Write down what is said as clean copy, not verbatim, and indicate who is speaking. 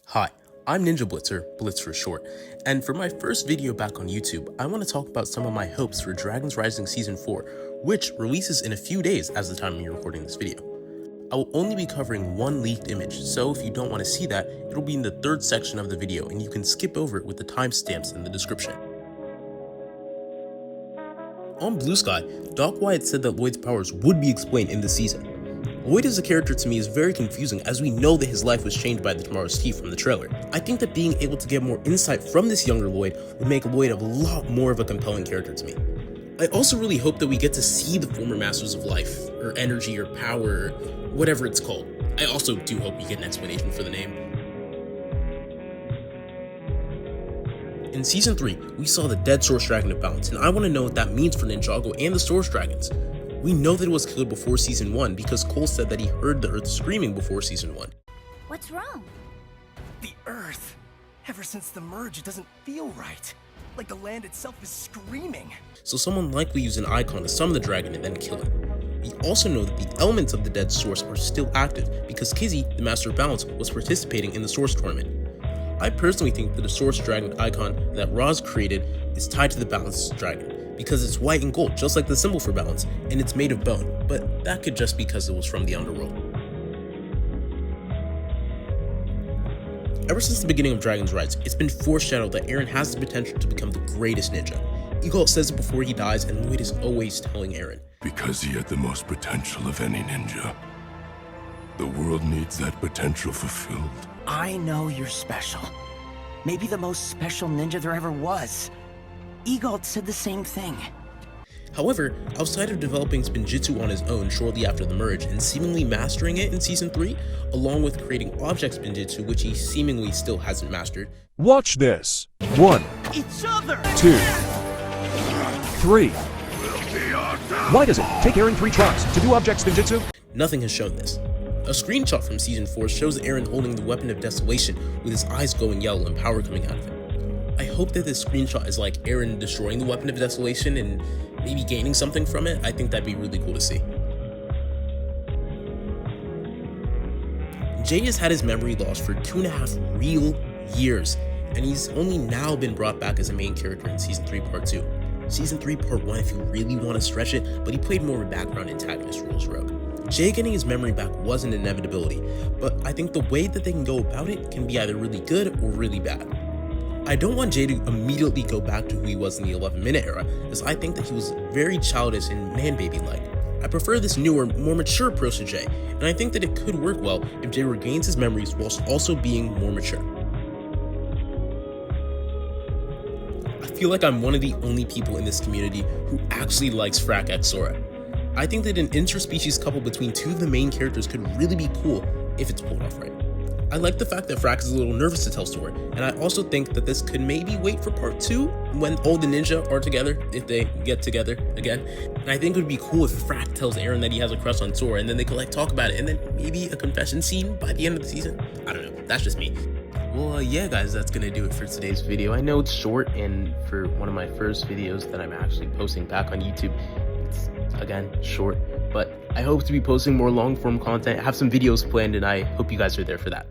Speaker 1: Hi, I'm Ninja Blitzer, Blitz for short, and for my first video back on YouTube, I want to talk about some of my hopes for Dragons Rising Season 4, which releases in a few days as the time of me recording this video. I will only be covering one leaked image, so if you don't want to see that, it'll be in the third section of the video and you can skip over it with the timestamps in the description. On Blue Sky, Doc Wyatt said that Lloyd's powers would be explained in the season. Lloyd as a character to me is very confusing as we know that his life was changed by the Tomorrow's Thief from the trailer. I think that being able to get more insight from this younger Lloyd would make Lloyd a lot more of a compelling character to me. I also really hope that we get to see the former Masters of Life, or Energy, or Power, or whatever it's called. I also do hope we get an explanation for the name. In Season 3, we saw the dead Source Dragon of Balance, and I want to know what that means for Ninjago and the Source Dragons. We know that it was killed before Season 1 because Cole said that he heard the Earth screaming before Season 1.
Speaker 2: What's wrong?
Speaker 3: The Earth. Ever since the merge, it doesn't feel right. Like the land itself is screaming.
Speaker 1: So someone likely used an icon to summon the dragon and then kill it. We also know that the elements of the dead Source are still active because Kizzy, the Master of Balance, was participating in the Source tournament. I personally think that the Source Dragon icon that Roz created is tied to the Balance Dragon, because it's white and gold, just like the symbol for balance, and it's made of bone, but that could just be because it was from the underworld. Ever since the beginning of Dragon's Rise, it's been foreshadowed that Eren has the potential to become the greatest ninja. Eagle says it before he dies, and Lloyd is always telling Eren.
Speaker 4: Because he had the most potential of any ninja. The world needs that potential fulfilled.
Speaker 3: I know you're special. Maybe the most special ninja there ever was. Egalt said the same thing.
Speaker 1: However, outside of developing Spinjitzu on his own shortly after the merge and seemingly mastering it in Season 3, along with creating Object Spinjitzu, which he seemingly still hasn't mastered.
Speaker 5: Watch this. 1,
Speaker 3: Each other!
Speaker 5: 2, 3. Why does it take Eren 3 tries to do Object Spinjitzu?
Speaker 1: Nothing has shown this. A screenshot from Season 4 shows Eren holding the Weapon of Desolation with his eyes glowing yellow and power coming out of it. I hope that this screenshot is like Eren destroying the Weapon of Desolation and maybe gaining something from it. I think that'd be really cool to see. Jay has had his memory lost for 2.5 real years, and he's only now been brought back as a main character in Season 3 Part 2. Season 3 Part 1 if you really want to stretch it, but he played more of a background antagonist role as Rogue. Jay getting his memory back was an inevitability, but I think the way that they can go about it can be either really good or really bad. I don't want Jay to immediately go back to who he was in the 11-minute era, as I think that he was very childish and man-baby-like. I prefer this newer, more mature approach to Jay, and I think that it could work well if Jay regains his memories whilst also being more mature. I feel like I'm one of the only people in this community who actually likes Frack x Sora. I think that an interspecies couple between two of the main characters could really be cool if it's pulled off right. I like the fact that Frack is a little nervous to tell Sora, and I also think that this could maybe wait for Part 2 when all the ninja are together, if they get together again. And I think it would be cool if Frack tells Eren that he has a crush on Sora, and then they could like talk about it, and then maybe a confession scene by the end of the season. I don't know, that's just me. Well, yeah guys, that's gonna do it for today's video. I know it's short, and for one of my first videos that I'm actually posting back on YouTube, it's, again, short, but I hope to be posting more long-form content, have some videos planned, and I hope you guys are there for that.